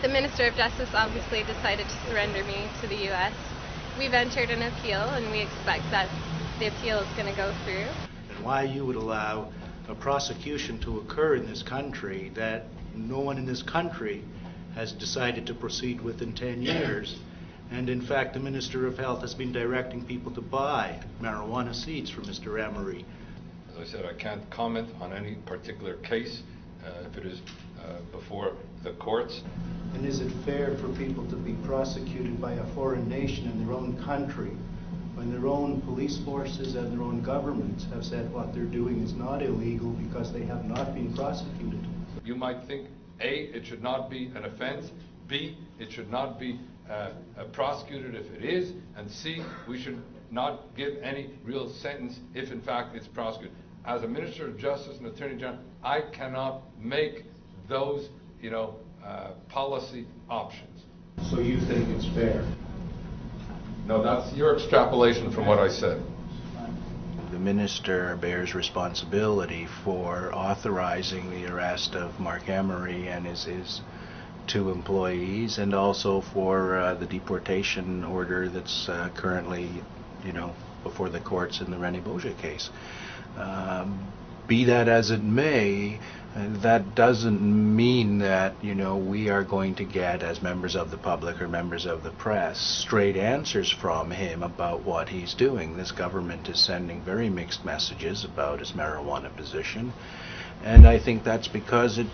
The Minister of Justice obviously decided to surrender me to the U.S. We've entered an appeal, and we expect that the appeal is going to go through. And why you would allow a prosecution to occur in this country that no one in this country has decided to proceed with in 10 years. And in fact, the Minister of Health has been directing people to buy marijuana seeds from Mr. Emery. As I said, I can't comment on any particular case if it is before the courts. And is it fair for people to be prosecuted by a foreign nation in their own country when their own police forces and their own governments have said what they're doing is not illegal because they have not been prosecuted? You might think, A, it should not be an offense, B, it should not be prosecuted if it is, and C, we should not give any real sentence if in fact it's prosecuted. As a Minister of Justice and Attorney General, I cannot make those, policy options. So you think it's fair? No, that's your extrapolation from what I said. The Minister bears responsibility for authorizing the arrest of Mark Emery and his 2 employees, and also for the deportation order that's currently, before the courts in the René Beaujeu case. Be that as it may, that doesn't mean that, we are going to get, as members of the public or members of the press, straight answers from him about what he's doing. This government is sending very mixed messages about his marijuana position, and I think that's because it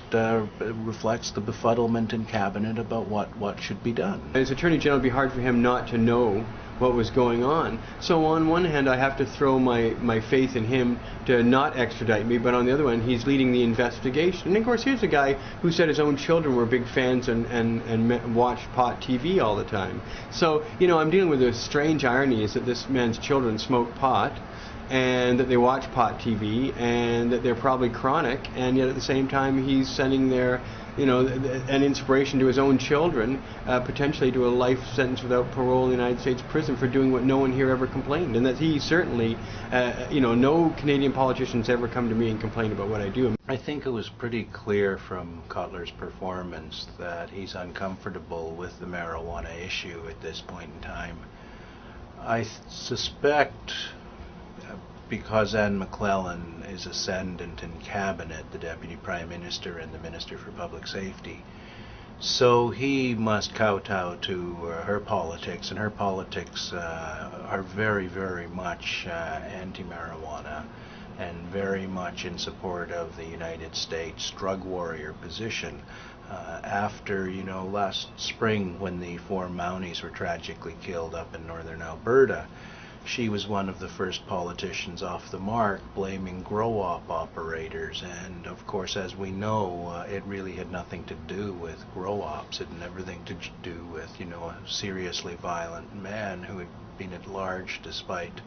reflects the befuddlement in Cabinet about what should be done. As Attorney General, it would be hard for him not to know what was going on. So on one hand, I have to throw my faith in him to not extradite me, but on the other one, he's leading the investigation. And of course, here's a guy who said his own children were big fans and watched pot TV all the time. So, I'm dealing with a strange irony is that this man's children smoke pot, and that they watch pot TV, and that they're probably chronic, and yet at the same time he's sending their, an inspiration to his own children, potentially to a life sentence without parole in the United States prison for doing what no one here ever complained. And that he certainly, no Canadian politicians ever come to me and complain about what I do. I think it was pretty clear from Cutler's performance that he's uncomfortable with the marijuana issue at this point in time. I suspect because Anne McClellan is ascendant in Cabinet, the Deputy Prime Minister and the Minister for Public Safety, so he must kowtow to her politics, and her politics are very, very much anti-marijuana and very much in support of the United States drug warrior position. After, last spring when the 4 Mounties were tragically killed up in northern Alberta, she was one of the first politicians off the mark blaming grow-op operators, and of course, as we know, it really had nothing to do with grow-ops. It had everything to do with, a seriously violent man who had been at large despite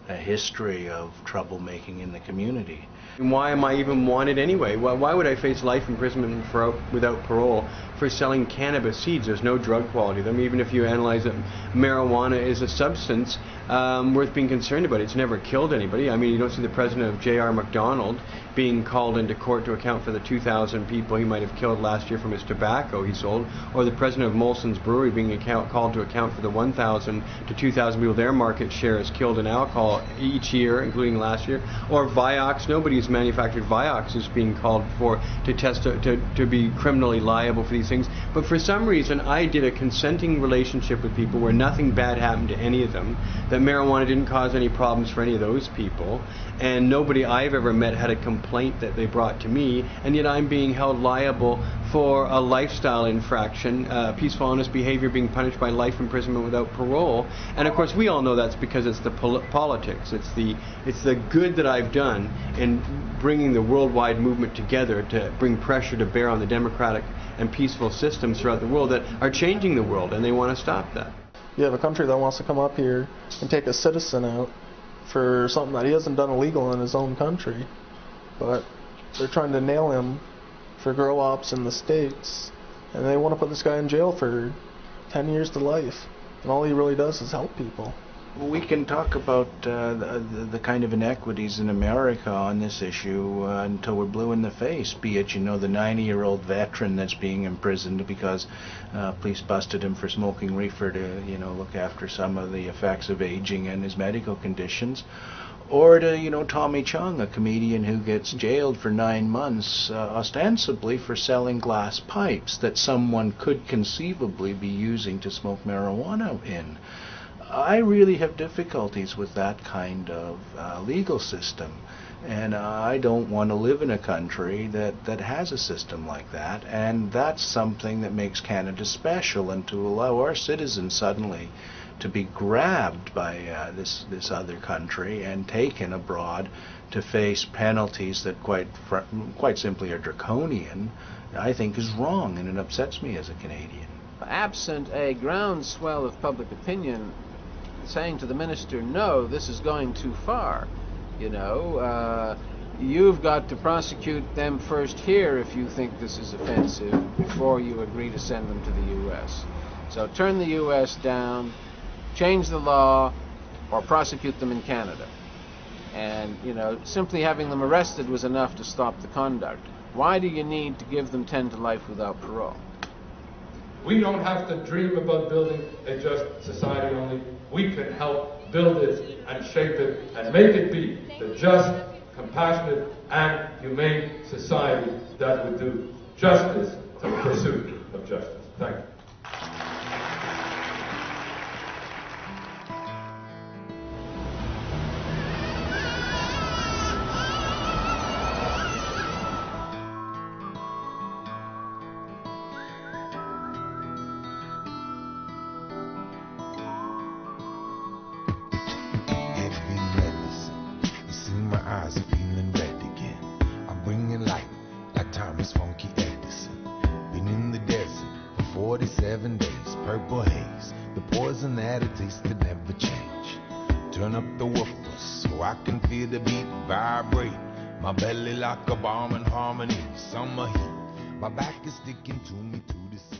a history of troublemaking in the community. And why am I even wanted anyway? Why would I face life imprisonment without parole for selling cannabis seeds? There's no drug quality to them. Even if you analyze that marijuana is a substance worth being concerned about. It's never killed anybody. I mean, you don't see the president of J.R. MacDonald being called into court to account for the 2,000 people he might have killed last year from his tobacco he sold, or the president of Molson's Brewery being called to account for the 1,000 to 2,000 people their market share is killed in alcohol each year, including last year, or Vioxx. Nobody who's manufactured Vioxx is being called for to be criminally liable for these things. But for some reason, I did a consenting relationship with people where nothing bad happened to any of them, that marijuana didn't cause any problems for any of those people, and nobody I've ever met had a complaint that they brought to me, and yet I'm being held liable for a lifestyle infraction, peaceful, honest behavior being punished by life imprisonment without parole. And of course, we all know that's because it's the politics. It's the good that I've done in bringing the worldwide movement together to bring pressure to bear on the democratic and peaceful systems throughout the world that are changing the world, and they want to stop that. You have a country that wants to come up here and take a citizen out for something that he hasn't done illegal in his own country, but they're trying to nail him for grow ops in the States, and they want to put this guy in jail for 10 years to life, and all he really does is help people. We can talk about the kind of inequities in America on this issue until we're blue in the face, be it, the 90-year-old veteran that's being imprisoned because police busted him for smoking reefer to, look after some of the effects of aging and his medical conditions, or to, Tommy Chung, a comedian who gets jailed for 9 months, ostensibly for selling glass pipes that someone could conceivably be using to smoke marijuana in. I really have difficulties with that kind of legal system, and I don't want to live in a country that has a system like that, and that's something that makes Canada special, and to allow our citizens suddenly to be grabbed by this other country and taken abroad to face penalties that quite simply are draconian, I think is wrong, and it upsets me as a Canadian. Absent a groundswell of public opinion saying to the minister, no, this is going too far, you've got to prosecute them first here if you think this is offensive before you agree to send them to the U.S. So turn the U.S. down, change the law, or prosecute them in Canada. And, simply having them arrested was enough to stop the conduct. Why do you need to give them 10 to life without parole? We don't have to dream about building a just society only. We can help build it and shape it and make it be the just, compassionate, and humane society that would do justice to the pursuit of justice. Thank you. My belly like a bomb in harmony, summer heat. My back is sticking to me to the seat.